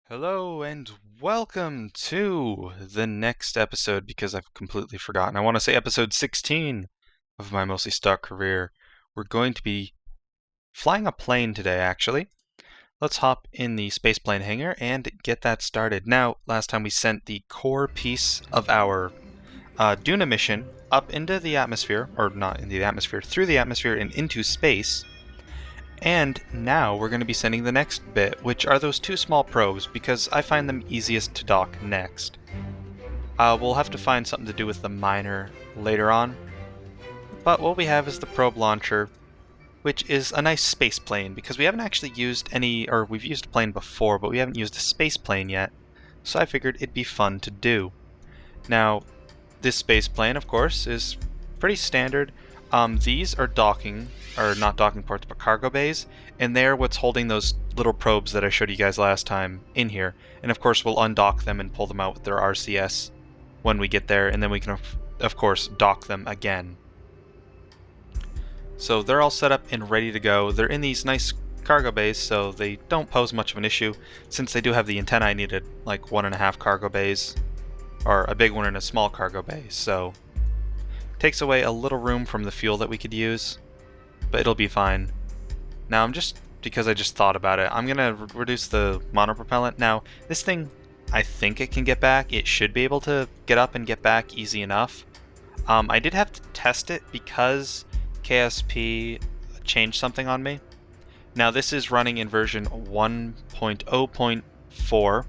Hello and welcome to the next episode because I've completely forgotten. I want to say episode 16 of my mostly stock career. We're going to be flying a plane today, actually. Let's hop in the spaceplane hangar and get that started. Now, last time we sent the core piece of our Duna mission up into the atmosphere, or not into the atmosphere, through the atmosphere and into space. And now we're going to be sending the next bit, which are those two small probes, because I find them easiest to dock next. We'll have to find something to do with the miner later on, but what we have is the probe launcher, which is a nice space plane, because we haven't actually used any, or we've used a plane before, but we haven't used a space plane yet, so I figured it'd be fun to do. Now, this space plane, of course, is pretty standard. These are docking, or not docking ports, but cargo bays, and they're what's holding those little probes that I showed you guys last time in here. And of course we'll undock them and pull them out with their RCS when we get there, and then we can of course dock them again. So they're all set up and ready to go. They're in these nice cargo bays, so they don't pose much of an issue. Since they do have the antenna, I needed like 1.5 cargo bays, or a big one and a small cargo bay, so takes away a little room from the fuel that we could use, but it'll be fine. Now because I just thought about it, I'm gonna reduce the monopropellant. Now, this thing, I think it can get back. It should be able to get up and get back easy enough. I did have to test it because KSP changed something on me. Now, this is running in version 1.0.4,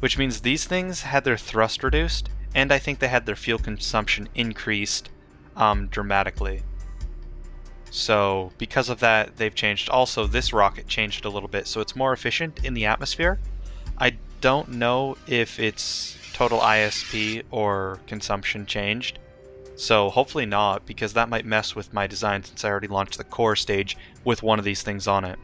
which means these things had their thrust reduced, and I think they had their fuel consumption increased dramatically. So because of that, they've changed. Also, this rocket changed a little bit, so it's more efficient in the atmosphere. I don't know if it's total ISP or consumption changed, so hopefully not, because that might mess with my design since I already launched the core stage with one of these things on it.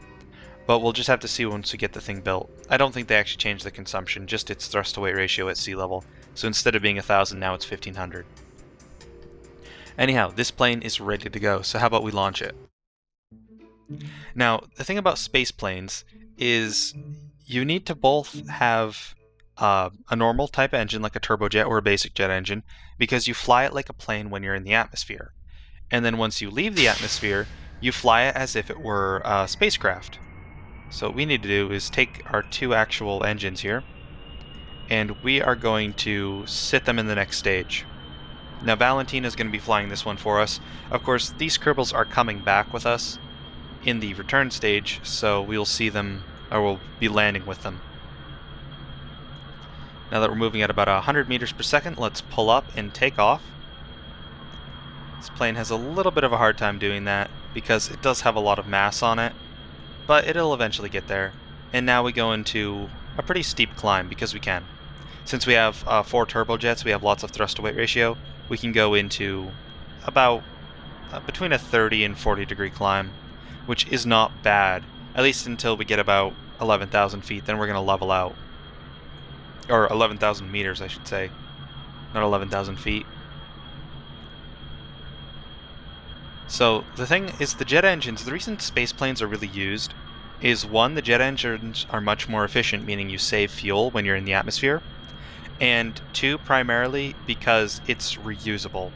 But we'll just have to see once we get the thing built. I don't think they actually changed the consumption, just its thrust-to-weight ratio at sea level. So instead of being 1,000, now it's 1,500. Anyhow, this plane is ready to go, so how about we launch it? Now, the thing about space planes is you need to both have a normal type engine, like a turbojet or a basic jet engine, because you fly it like a plane when you're in the atmosphere. And then once you leave the atmosphere, you fly it as if it were a spacecraft. So what we need to do is take our two actual engines here, and we are going to sit them in the next stage. Now, Valentina is going to be flying this one for us. Of course, these Kerbals are coming back with us in the return stage, so we'll see them, or we'll be landing with them. Now that we're moving at about 100 meters per second, let's pull up and take off. This plane has a little bit of a hard time doing that because it does have a lot of mass on it, but it'll eventually get there. And now we go into a pretty steep climb because we can. Since we have 4 turbojets, we have lots of thrust-to-weight ratio, we can go into about between a 30 and 40 degree climb, which is not bad, at least until we get about 11,000 feet, then we're going to level out. Or 11,000 meters, I should say, not 11,000 feet. So the thing is, the jet engines, the reason space planes are really used is, one, the jet engines are much more efficient, meaning you save fuel when you're in the atmosphere, and two, primarily because it's reusable,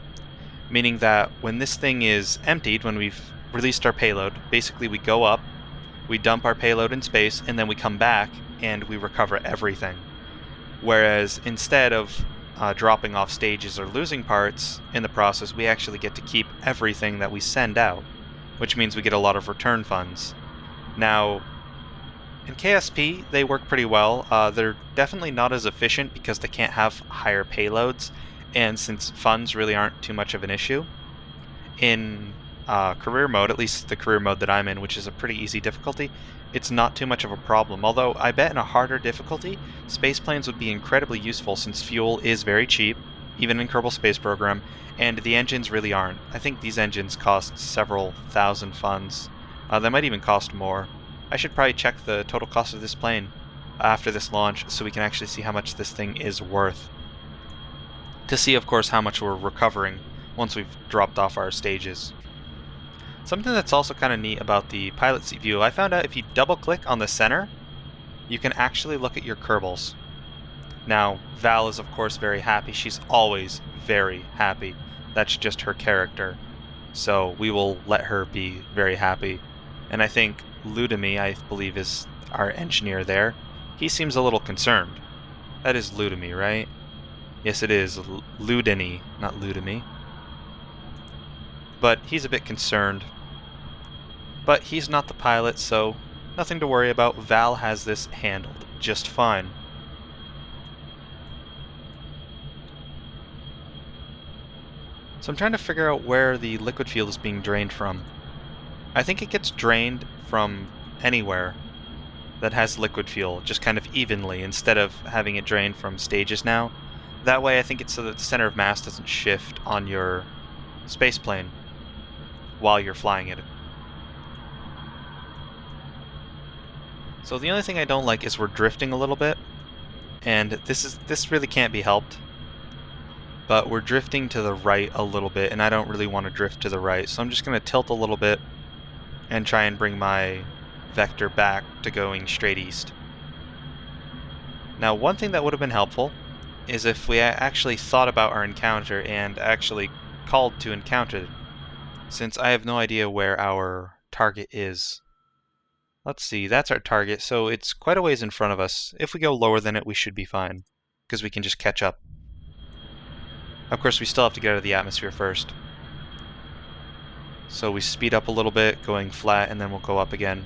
meaning that when this thing is emptied, when we've released our payload, basically we go up, we dump our payload in space, and then we come back and we recover everything. Whereas instead of dropping off stages or losing parts in the process, we actually get to keep everything that we send out, which means we get a lot of return funds. Now, in KSP, they work pretty well. They're definitely not as efficient because they can't have higher payloads, and since funds really aren't too much of an issue. In career mode, at least the career mode that I'm in, which is a pretty easy difficulty, it's not too much of a problem. Although I bet in a harder difficulty, space planes would be incredibly useful since fuel is very cheap, even in Kerbal Space Program, and the engines really aren't. I think these engines cost several thousand funds. They might even cost more. I should probably check the total cost of this plane after this launch so we can actually see how much this thing is worth. To see, of course, how much we're recovering once we've dropped off our stages. Something that's also kind of neat about the pilot seat view, I found out if you double click on the center, you can actually look at your Kerbals. Now, Val is of course very happy. She's always very happy. That's just her character. So we will let her be very happy. And I think Ludemy, I believe, is our engineer there. He seems a little concerned. That is Ludemy, right? Yes, it is. Ludeny, not Ludemy. But he's a bit concerned. But he's not the pilot, so nothing to worry about. Val has this handled just fine. So I'm trying to figure out where the liquid fuel is being drained from. I think it gets drained from anywhere that has liquid fuel, just kind of evenly, instead of having it drained from stages now. That way I think it's so that the center of mass doesn't shift on your space plane while you're flying it. So the only thing I don't like is we're drifting a little bit, and this really can't be helped. But we're drifting to the right a little bit, and I don't really want to drift to the right, so I'm just going to tilt a little bit and try and bring my vector back to going straight east. Now, one thing that would have been helpful is if we actually thought about our encounter and actually called to encounter, since I have no idea where our target is. Let's see, that's our target, so it's quite a ways in front of us. If we go lower than it, we should be fine, because we can just catch up. Of course, we still have to get out of the atmosphere first. So we speed up a little bit, going flat, and then we'll go up again.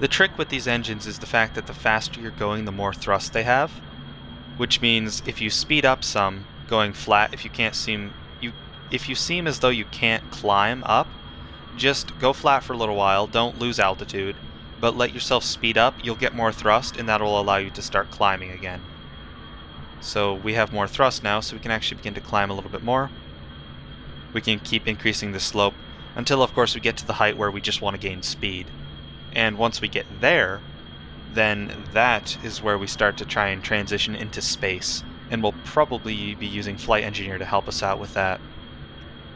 The trick with these engines is the fact that the faster you're going, the more thrust they have. Which means if you speed up some, going flat, if you seem as though you can't climb up, just go flat for a little while, don't lose altitude, but let yourself speed up, you'll get more thrust, and that'll allow you to start climbing again. So we have more thrust now, so we can actually begin to climb a little bit more. We can keep increasing the slope until, of course, we get to the height where we just want to gain speed. And once we get there, then that is where we start to try and transition into space. And we'll probably be using Flight Engineer to help us out with that.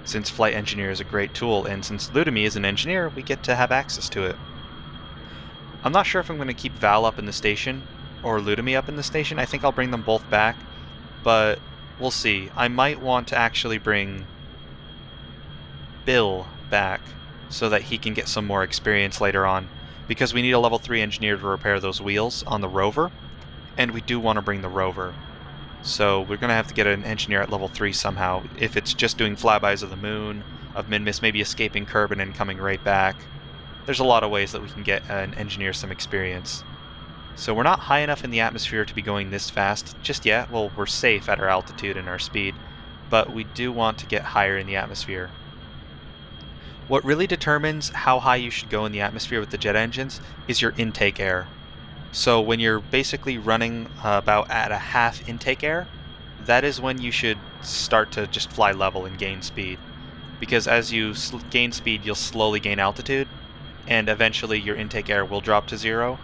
Since Flight Engineer is a great tool, and since Ludemy is an engineer, we get to have access to it. I'm not sure if I'm going to keep Val up in the station, or Ludemy up in the station. I think I'll bring them both back, but we'll see. I might want to actually bring Bill back so that he can get some more experience later on, because we need a level 3 engineer to repair those wheels on the rover, and we do want to bring the rover. So we're going to have to get an engineer at level 3 somehow. If it's just doing flybys of the moon, of Minmus, maybe escaping Kerbin and coming right back. There's a lot of ways that we can get an engineer some experience. So we're not high enough in the atmosphere to be going this fast just yet. Well, we're safe at our altitude and our speed, but we do want to get higher in the atmosphere. What really determines how high you should go in the atmosphere with the jet engines is your intake air. So when you're basically running about at a half intake air, that is when you should start to just fly level and gain speed. Because as you gain speed, you'll slowly gain altitude, and eventually your intake air will drop to 0.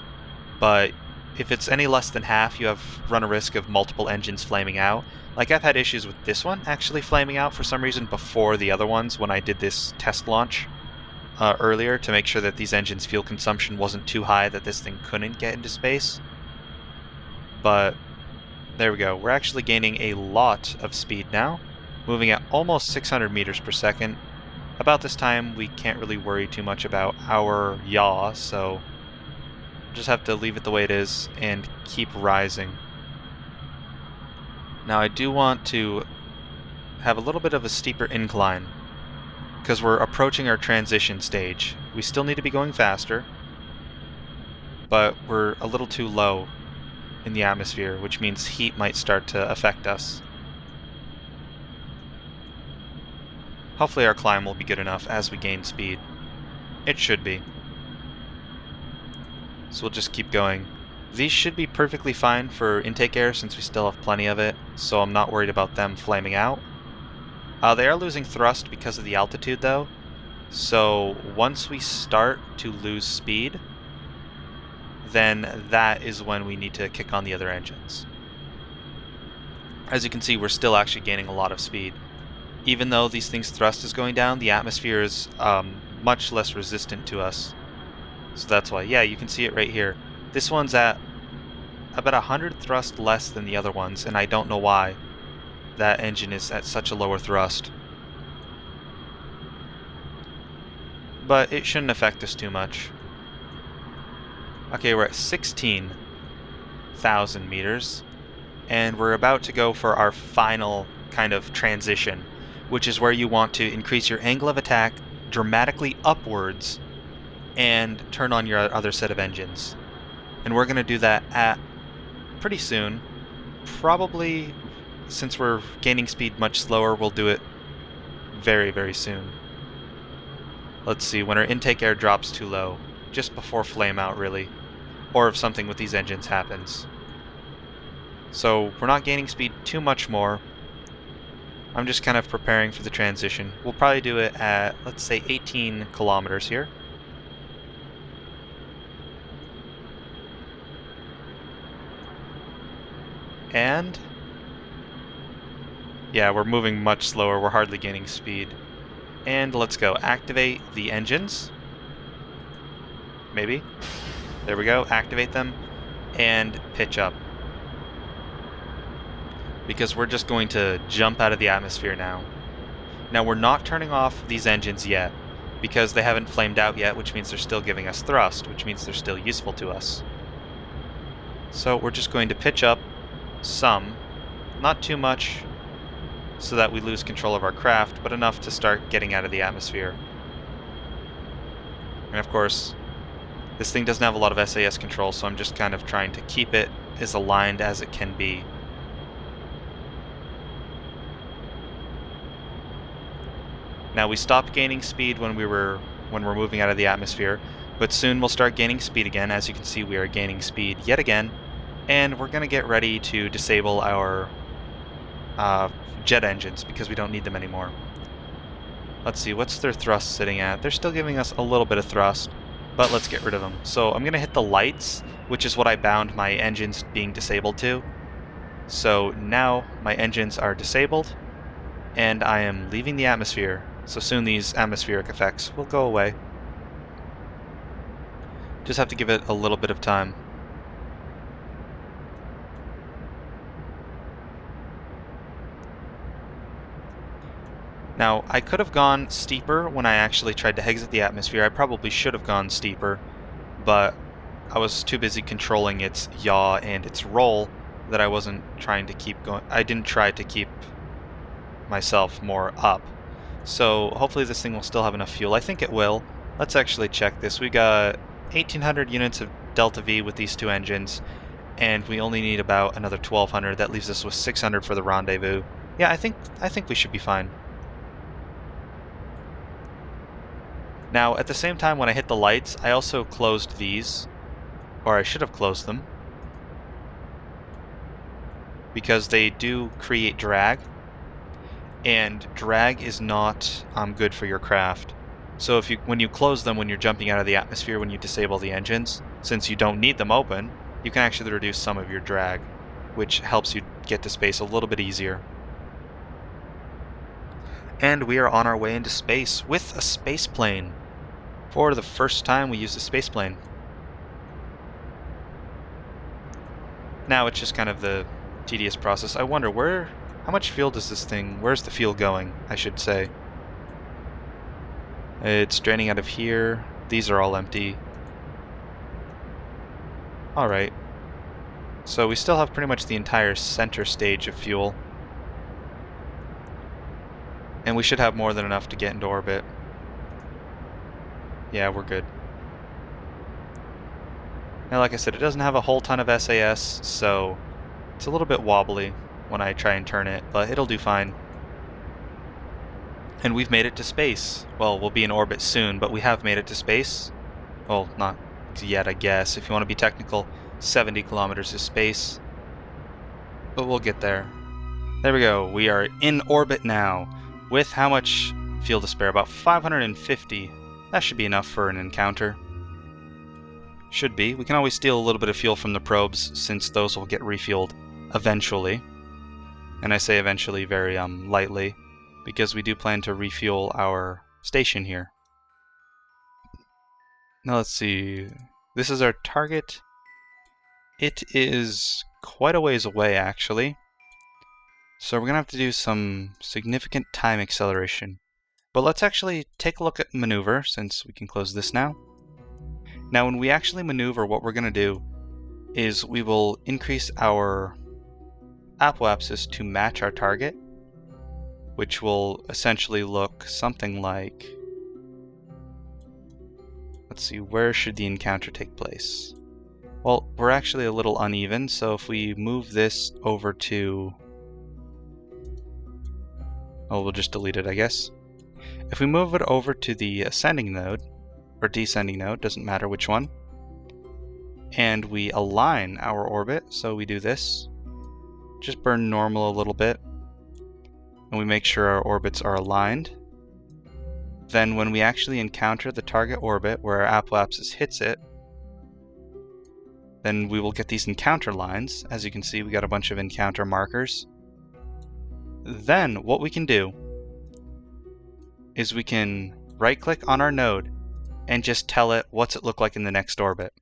But if it's any less than half, you have run a risk of multiple engines flaming out. Like, I've had issues with this one actually flaming out for some reason before the other ones when I did this test launch earlier to make sure that these engines' fuel consumption wasn't too high that this thing couldn't get into space. But there we go. We're actually gaining a lot of speed now, moving at almost 600 meters per second. About this time, we can't really worry too much about our yaw, so just have to leave it the way it is and keep rising. Now I do want to have a little bit of a steeper incline because we're approaching our transition stage. We still need to be going faster, but we're a little too low in the atmosphere, which means heat might start to affect us. Hopefully our climb will be good enough as we gain speed. It should be. So we'll just keep going. These should be perfectly fine for intake air since we still have plenty of it, so I'm not worried about them flaming out. They are losing thrust because of the altitude though, so once we start to lose speed, then that is when we need to kick on the other engines. As you can see, we're still actually gaining a lot of speed. Even though these things' thrust is going down, the atmosphere is much less resistant to us. So that's why. Yeah, you can see it right here. This one's at about 100 thrust less than the other ones, and I don't know why that engine is at such a lower thrust. But it shouldn't affect us too much. Okay, we're at 16,000 meters, and we're about to go for our final kind of transition, which is where you want to increase your angle of attack dramatically upwards and turn on your other set of engines. And we're going to do that at pretty soon. Probably, since we're gaining speed much slower, we'll do it very, very soon. Let's see, when our intake air drops too low, just before flame out really, or if something with these engines happens. So we're not gaining speed too much more. I'm just kind of preparing for the transition. We'll probably do it at, let's say, 18 kilometers here. And yeah, we're moving much slower. We're hardly gaining speed. And let's go. Activate the engines. Maybe. There we go. Activate them. And pitch up. Because we're just going to jump out of the atmosphere now. Now we're not turning off these engines yet, because they haven't flamed out yet, which means they're still giving us thrust, which means they're still useful to us. So we're just going to pitch up some, not too much so that we lose control of our craft, but enough to start getting out of the atmosphere. And of course, this thing doesn't have a lot of SAS control, so I'm just kind of trying to keep it as aligned as it can be. Now we stopped gaining speed when we're moving out of the atmosphere, but soon we'll start gaining speed again. As you can see, we are gaining speed yet again, and we're going to get ready to disable our jet engines because we don't need them anymore. Let's see, what's their thrust sitting at? They're still giving us a little bit of thrust, but let's get rid of them. So I'm going to hit the lights, which is what I bound my engines being disabled to. So now my engines are disabled, and I am leaving the atmosphere. So soon these atmospheric effects will go away. Just have to give it a little bit of time. Now, I could have gone steeper when I actually tried to exit the atmosphere. I probably should have gone steeper, but I was too busy controlling its yaw and its roll that I wasn't trying to keep going. I didn't try to keep myself more up. So hopefully this thing will still have enough fuel. I think it will. Let's actually check this. We got 1,800 units of Delta V with these two engines, and we only need about another 1,200. That leaves us with 600 for the rendezvous. Yeah, I think we should be fine. Now, at the same time when I hit the lights, I also closed these, or I should have closed them, because they do create drag, and drag is not good for your craft. So when you close them when you're jumping out of the atmosphere, when you disable the engines, since you don't need them open, you can actually reduce some of your drag, which helps you get to space a little bit easier. And we are on our way into space with a space plane. For the first time we used a space plane. Now it's just kind of the tedious process. I wonder how much fuel does this thing, where's the fuel going, I should say. It's draining out of here. These are all empty. Alright. So we still have pretty much the entire center stage of fuel. And we should have more than enough to get into orbit. Yeah, we're good. Now, like I said, it doesn't have a whole ton of SAS, so it's a little bit wobbly when I try and turn it, but it'll do fine. And we've made it to space. Well, we'll be in orbit soon, but we have made it to space. Well, not yet, I guess. If you want to be technical, 70 kilometers is space. But we'll get there. There we go. We are in orbit now. With how much fuel to spare? About 550. That should be enough for an encounter. Should be. We can always steal a little bit of fuel from the probes, since those will get refueled eventually. And I say eventually very lightly, because we do plan to refuel our station here. Now let's see. This is our target. It is quite a ways away, actually. So we're going to have to do some significant time acceleration. But let's actually take a look at maneuver, since we can close this now. Now when we actually maneuver, what we're going to do is we will increase our apoapsis to match our target, which will essentially look something like... Let's see, where should the encounter take place? Well, we're actually a little uneven, so if we move this over to... Oh, we'll just delete it, I guess. If we move it over to the ascending node, or descending node, doesn't matter which one, and we align our orbit, so we do this, just burn normal a little bit, and we make sure our orbits are aligned. Then when we actually encounter the target orbit where our apoapsis hits it, then we will get these encounter lines. As you can see, we got a bunch of encounter markers. Then what we can do is we can right-click on our node and just tell it what's it look like in the next orbit.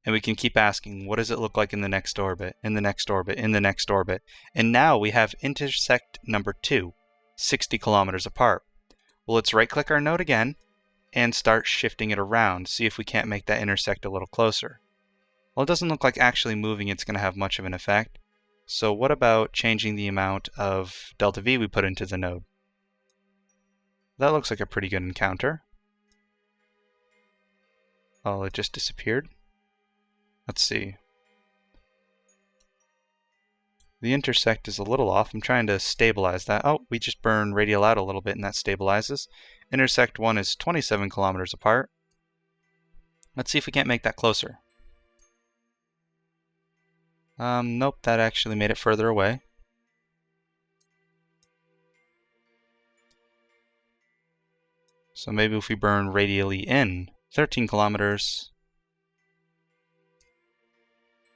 And we can keep asking, what does it look like in the next orbit, in the next orbit, in the next orbit. And now we have intersect number 2, 60 kilometers apart. Well, let's right-click our node again and start shifting it around, see if we can't make that intersect a little closer. Well, it doesn't look like actually moving it's going to have much of an effect. So what about changing the amount of delta V we put into the node? That looks like a pretty good encounter. Oh, it just disappeared. Let's see. The intersect is a little off. I'm trying to stabilize that. Oh, we just burn radial out a little bit and that stabilizes. Intersect 1 is 27 kilometers apart. Let's see if we can't make that closer. Nope, that actually made it further away. So maybe if we burn radially in, 13 kilometers,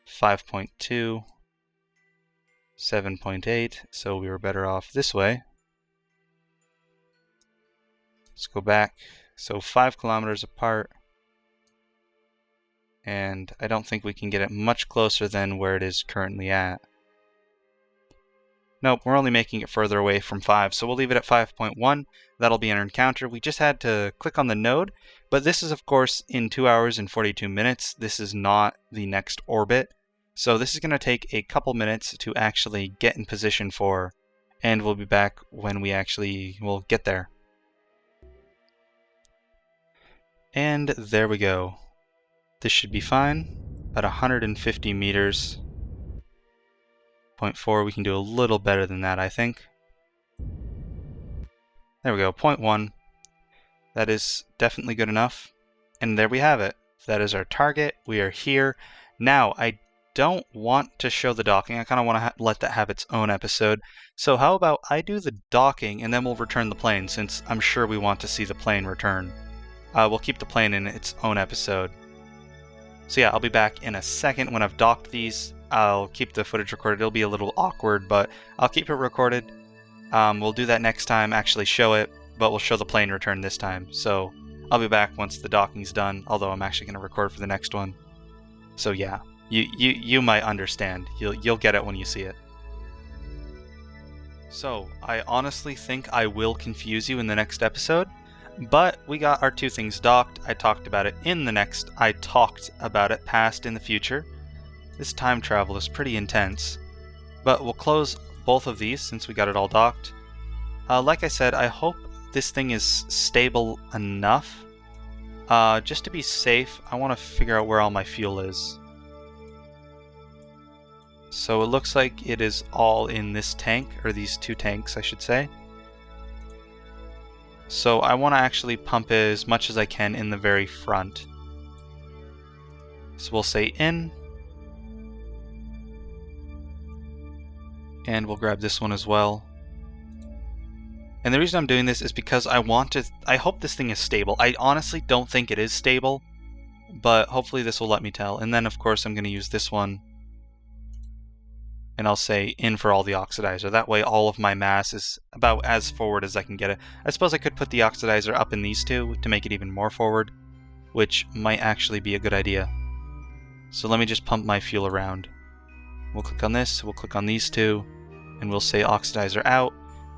5.2, 7.8, so we were better off this way. Let's go back. So 5 kilometers apart. And I don't think we can get it much closer than where it is currently at. Nope, we're only making it further away from 5, so we'll leave it at 5.1. That'll be our encounter. We just had to click on the node, but this is of course in 2 hours and 42 minutes. This is not the next orbit. So this is going to take a couple minutes to actually get in position for, and we'll be back when we actually will get there. And there we go. This should be fine. About 150 meters. 0.4, we can do a little better than that, I think. There we go, 0.1. That is definitely good enough. And there we have it. That is our target. We are here. Now, I don't want to show the docking. I kind of want to let that have its own episode. So how about I do the docking and then we'll return the plane, since I'm sure we want to see the plane return. We'll keep the plane in its own episode. So yeah, I'll be back in a second when I've docked these. I'll keep the footage recorded. It'll be a little awkward, but I'll keep it recorded. We'll do that next time, actually show it, but we'll show the plane return this time. So I'll be back once the docking's done, although I'm actually going to record for the next one. So yeah, you might understand. You'll get it when you see it. So I honestly think I will confuse you in the next episode. But we got our 2 things docked. I talked about it in the next. I talked about it past in the future. This time travel is pretty intense. But we'll close both of these since we got it all docked. Like I said, I hope this thing is stable enough. Just to be safe, I want to figure out where all my fuel is. So it looks like it is all in this tank, or these 2 tanks, I should say. So I want to actually pump as much as I can in the very front. So we'll say in. And we'll grab this one as well. And the reason I'm doing this is because I hope this thing is stable. I honestly don't think it is stable, but hopefully this will let me tell. And then of course I'm going to use this one. And I'll say in for all the oxidizer. That way all of my mass is about as forward as I can get it. I suppose I could put the oxidizer up in these 2 to make it even more forward. which might actually be a good idea. So let me just pump my fuel around. We'll click on this, we'll click on these two, and we'll say oxidizer out,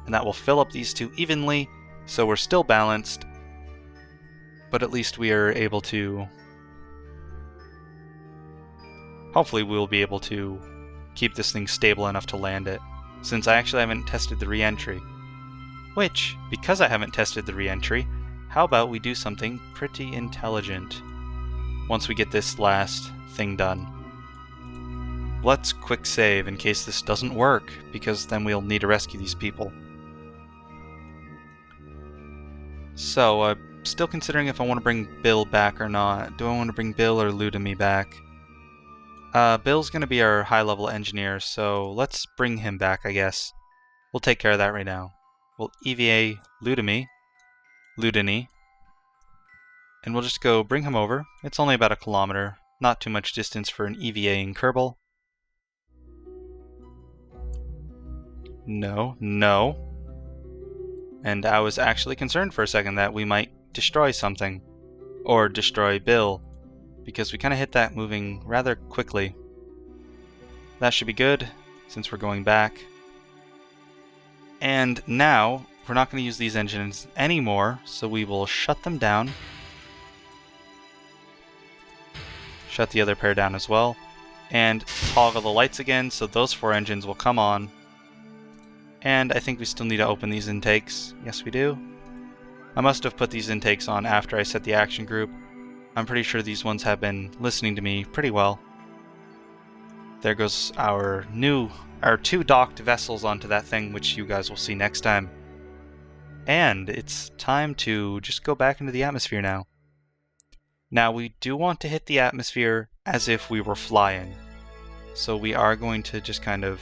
and that will fill up these two evenly, so we're still balanced, but at least we are able to... Hopefully we'll be able to keep this thing stable enough to land it, since I actually haven't tested the re-entry. Which, because I haven't tested the re-entry, how about we do something pretty intelligent once we get this last thing done. Let's quick save in case this doesn't work, because then we'll need to rescue these people. So, still considering if I want to bring Bill back or not. Do I want to bring Bill or Ludemy back? Bill's going to be our high-level engineer, so let's bring him back, I guess. We'll take care of that right now. We'll EVA Ludemy, and we'll just go bring him over. It's only about 1 kilometer, not too much distance for an EVA in Kerbal. No. And I was actually concerned for a second that we might destroy something, or destroy Bill, because we kind of hit that moving rather quickly. That should be good, since we're going back. And now, we're not going to use these engines anymore, so we will shut them down. Shut the other pair down as well. And toggle the lights again, so those 4 engines will come on. And I think we still need to open these intakes. Yes, we do. I must have put these intakes on after I set the action group. I'm pretty sure these ones have been listening to me pretty well. There goes our 2 docked vessels onto that thing, which you guys will see next time. And it's time to just go back into the atmosphere now. Now we do want to hit the atmosphere as if we were flying. So we are going to just kind of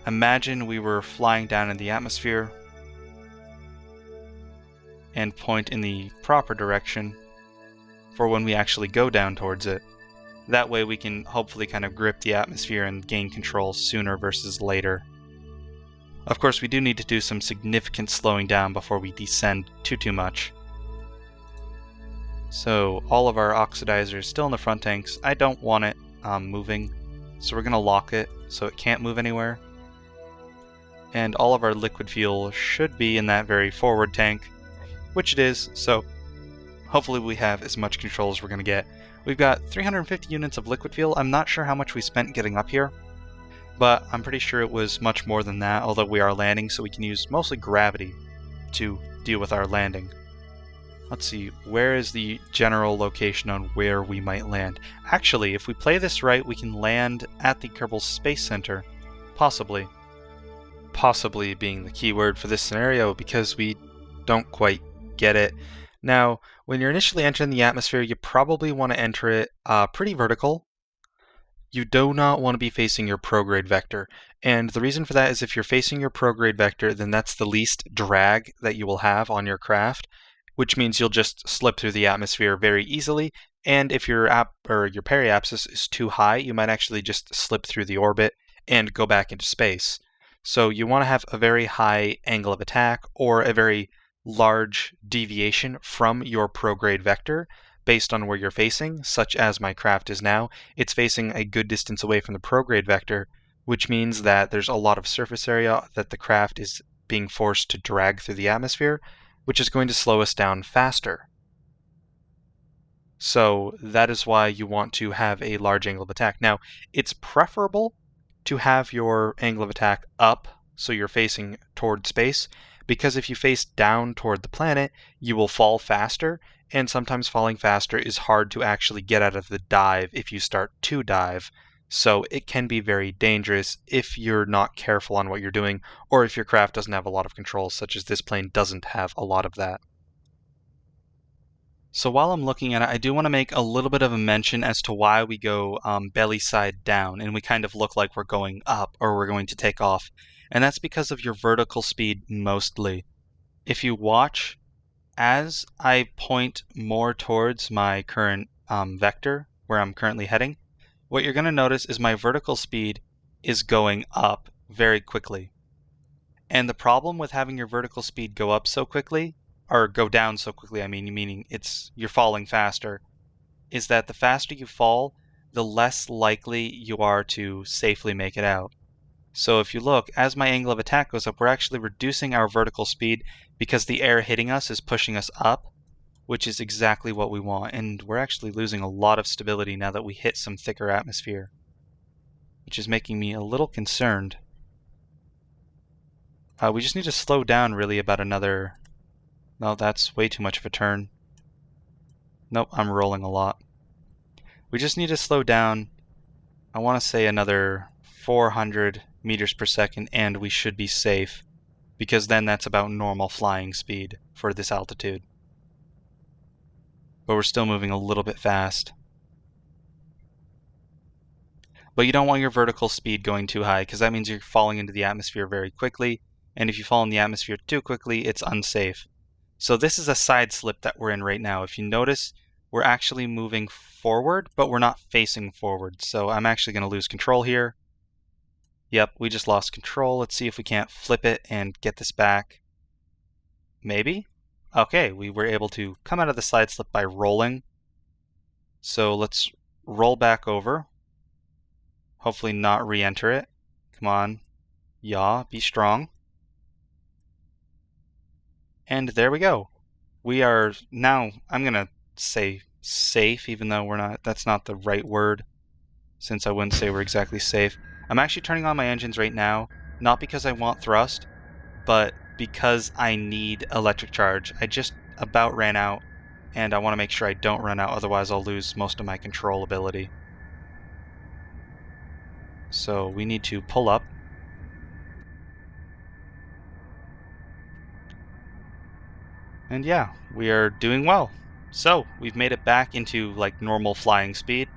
imagine we were flying down in the atmosphere and point in the proper direction for when we actually go down towards it. That way we can hopefully kind of grip the atmosphere and gain control sooner versus later. Of course, we do need to do some significant slowing down before we descend too much. So all of our oxidizers still in the front tanks. I don't want it moving, so we're going to lock it so it can't move anywhere. And all of our liquid fuel should be in that very forward tank, which it is, so hopefully we have as much control as we're going to get. We've got 350 units of liquid fuel. I'm not sure how much we spent getting up here, but I'm pretty sure it was much more than that, although we are landing, so we can use mostly gravity to deal with our landing. Let's see, where is the general location on where we might land? Actually, if we play this right, we can land at the Kerbal Space Center. Possibly. Possibly being the key word for this scenario, because we don't quite get it. Now, when you're initially entering the atmosphere, you probably want to enter it pretty vertical. You do not want to be facing your prograde vector. And the reason for that is if you're facing your prograde vector, then that's the least drag that you will have on your craft, which means you'll just slip through the atmosphere very easily. And if your periapsis is too high, you might actually just slip through the orbit and go back into space. So you want to have a very high angle of attack or a very large deviation from your prograde vector based on where you're facing, such as my craft is now. It's facing a good distance away from the prograde vector, which means that there's a lot of surface area that the craft is being forced to drag through the atmosphere, which is going to slow us down faster. So that is why you want to have a large angle of attack. Now, it's preferable to have your angle of attack up so you're facing toward space, because if you face down toward the planet, you will fall faster, and sometimes falling faster is hard to actually get out of the dive if you start to dive. So it can be very dangerous if you're not careful on what you're doing, or if your craft doesn't have a lot of controls, such as this plane doesn't have a lot of that. So while I'm looking at it, I do want to make a little bit of a mention as to why we go belly side down, and we kind of look like we're going up or we're going to take off. And that's because of your vertical speed mostly. If you watch, as I point more towards my current vector, where I'm currently heading, what you're going to notice is my vertical speed is going up very quickly. And the problem with having your vertical speed go up so quickly, or go down so quickly, I mean, meaning you're falling faster, is that the faster you fall, the less likely you are to safely make it out. So if you look, as my angle of attack goes up, we're actually reducing our vertical speed because the air hitting us is pushing us up, which is exactly what we want. And we're actually losing a lot of stability now that we hit some thicker atmosphere, which is making me a little concerned. We just need to slow down really about another... No, that's way too much of a turn. Nope, I'm rolling a lot. We just need to slow down, I want to say another 400 meters per second, and we should be safe, because then that's about normal flying speed for this altitude. But we're still moving a little bit fast. But you don't want your vertical speed going too high, because that means you're falling into the atmosphere very quickly, and if you fall in the atmosphere too quickly, it's unsafe. So this is a side slip that we're in right now. If you notice, we're actually moving forward, but we're not facing forward. So I'm actually going to lose control here. Yep, we just lost control. Let's see if we can't flip it and get this back. Maybe? Okay, we were able to come out of the side slip by rolling. So let's roll back over. Hopefully not re-enter it. Come on. Yaw, be strong. And there we go. We are now, I'm going to say safe, even though we're not, that's not the right word, since I wouldn't say we're exactly safe. I'm actually turning on my engines right now, not because I want thrust, but because I need electric charge. I just about ran out, and I want to make sure I don't run out, otherwise I'll lose most of my control ability. So we need to pull up. And yeah, we are doing well. So we've made it back into like normal flying speed.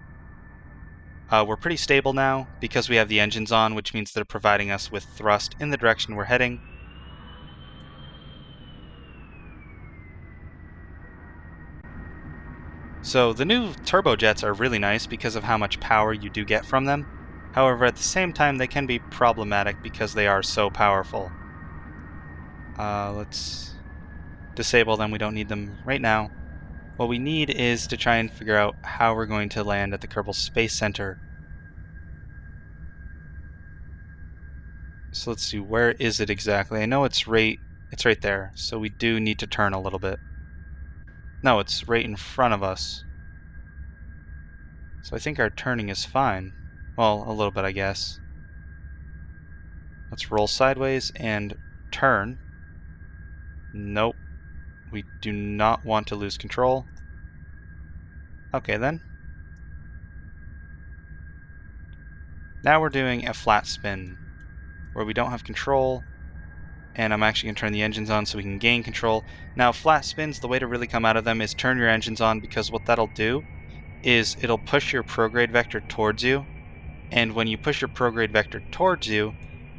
We're pretty stable now because we have the engines on, which means they're providing us with thrust in the direction we're heading. So the new turbojets are really nice because of how much power you do get from them. However, at the same time, they can be problematic because they are so powerful. Let's disable them. We don't need them right now. What we need is to try and figure out how we're going to land at the Kerbal Space Center. So let's see, where is it exactly? I know it's right there, so we do need to turn a little bit. No, it's right in front of us. So I think our turning is fine. Well, a little bit, I guess. Let's roll sideways and turn. Nope. We do not want to lose control. Okay, then. Now we're doing a flat spin, where we don't have control, and I'm actually going to turn the engines on so we can gain control. Now, flat spins, the way to really come out of them is turn your engines on, because what that'll do is it'll push your prograde vector towards you, and when you push your prograde vector towards you,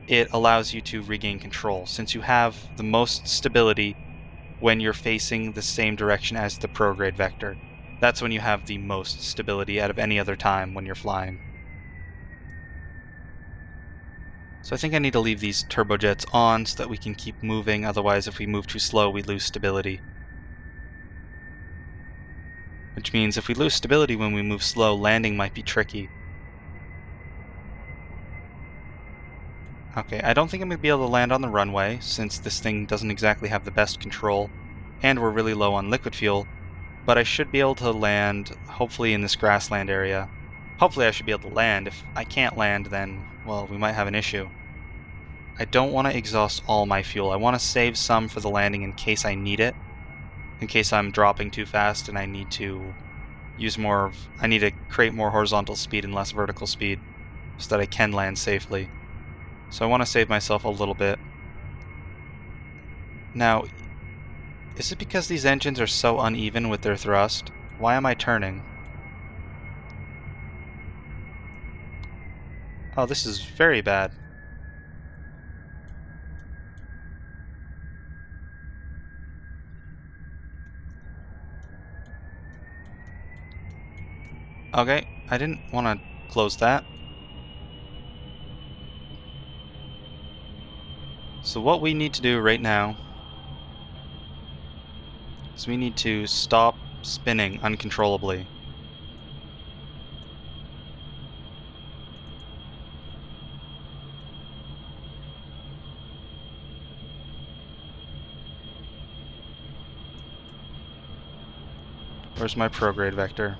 it allows you to regain control, since you have the most stability when you're facing the same direction as the prograde vector. That's when you have the most stability out of any other time when you're flying. So I think I need to leave these turbojets on so that we can keep moving, otherwise if we move too slow we lose stability. Which means if we lose stability when we move slow, landing might be tricky. Okay, I don't think I'm going to be able to land on the runway, since this thing doesn't exactly have the best control, and we're really low on liquid fuel, but I should be able to land, hopefully in this grassland area. Hopefully I should be able to land. If I can't land, then, well, we might have an issue. I don't want to exhaust all my fuel. I want to save some for the landing in case I need it, in case I'm dropping too fast and I need to use more of, I need to create more horizontal speed and less vertical speed so that I can land safely. So I want to save myself a little bit. Now, is it because these engines are so uneven with their thrust? Why am I turning? Oh, this is very bad. Okay, I didn't want to close that. So what we need to do right now So we need to stop spinning uncontrollably. Where's my prograde vector?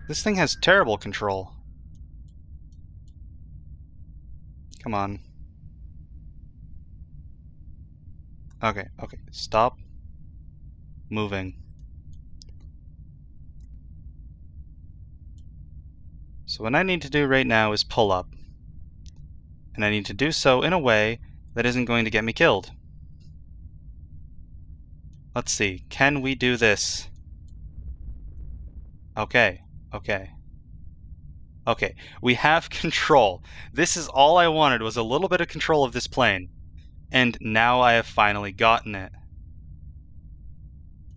This thing has terrible control. Come on. Okay, stop moving. So what I need to do right now is pull up. And I need to do so in a way that isn't going to get me killed. Let's see, can we do this? Okay, we have control. This is all I wanted, was a little bit of control of this plane. And now I have finally gotten it.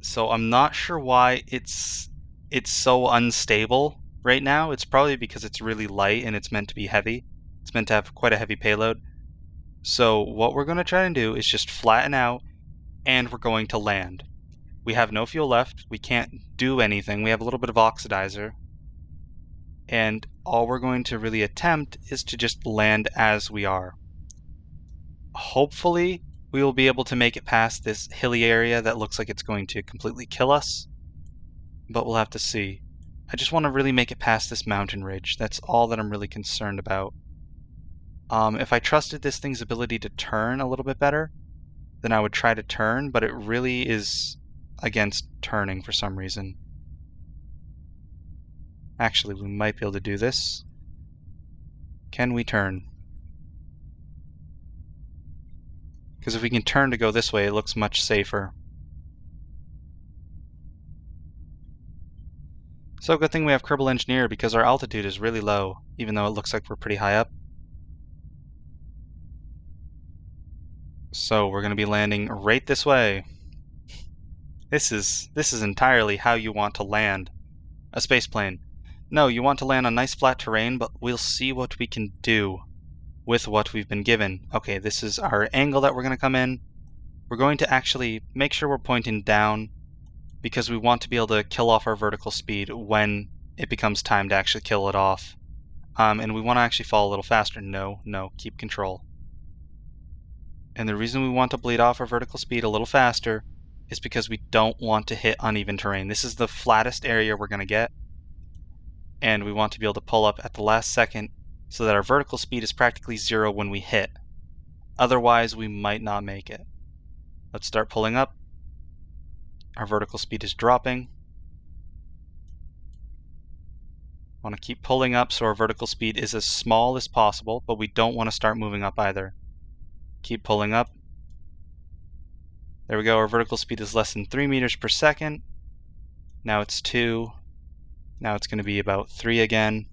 So I'm not sure why it's so unstable right now. It's probably because it's really light and it's meant to be heavy. It's meant to have quite a heavy payload. So what we're going to try and do is just flatten out, and we're going to land. We have no fuel left. We can't do anything. We have a little bit of oxidizer. And all we're going to really attempt is to just land as we are. Hopefully, we will be able to make it past this hilly area that looks like it's going to completely kill us. But we'll have to see. I just want to really make it past this mountain ridge. That's all that I'm really concerned about. If I trusted this thing's ability to turn a little bit better, then I would try to turn, but it really is against turning for some reason. Actually, we might be able to do this. Can we turn? Because if we can turn to go this way, it looks much safer. So good thing we have Kerbal Engineer, because our altitude is really low, even though it looks like we're pretty high up. So we're going to be landing right this way. This is entirely how you want to land a spaceplane. No, you want to land on nice flat terrain, but we'll see what we can do with what we've been given. Okay, this is our angle that we're going to come in. We're going to actually make sure we're pointing down, because we want to be able to kill off our vertical speed when it becomes time to actually kill it off. And we want to actually fall a little faster. No, keep control. And the reason we want to bleed off our vertical speed a little faster is because we don't want to hit uneven terrain. This is the flattest area we're going to get, and we want to be able to pull up at the last second so that our vertical speed is practically zero when we hit. Otherwise, we might not make it. Let's start pulling up. Our vertical speed is dropping. Want to keep pulling up so our vertical speed is as small as possible, but we don't want to start moving up either. Keep pulling up. There we go, our vertical speed is less than 3 meters per second. Now it's 2. Now it's going to be about 3 again.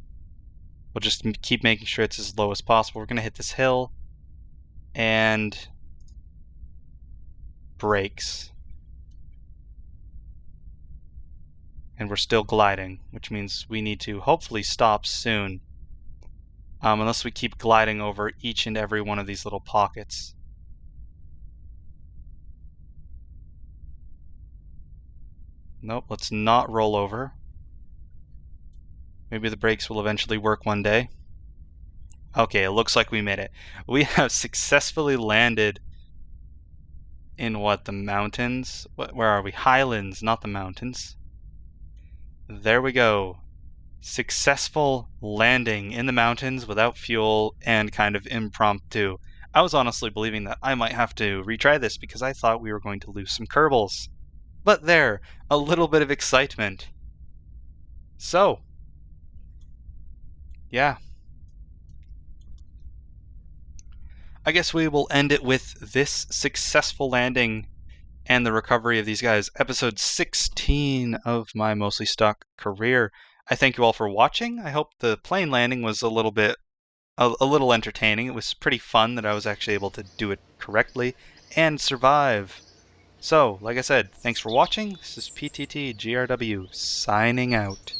We'll just keep making sure it's as low as possible. We're going to hit this hill, and brakes. And we're still gliding, which means we need to hopefully stop soon. Unless we keep gliding over each and every one of these little pockets. Nope, let's not roll over. Maybe the brakes will eventually work one day. Okay, it looks like we made it. We have successfully landed in what, the mountains? Where are we? Highlands, not the mountains. There we go. Successful landing in the mountains without fuel and kind of impromptu. I was honestly believing that I might have to retry this because I thought we were going to lose some Kerbals. But there, a little bit of excitement. So, yeah. I guess we will end it with this successful landing and the recovery of these guys. Episode 16 of my mostly stock career. I thank you all for watching. I hope the plane landing was a little entertaining. It was pretty fun that I was actually able to do it correctly and survive. So, like I said, thanks for watching. This is PTT GRW signing out.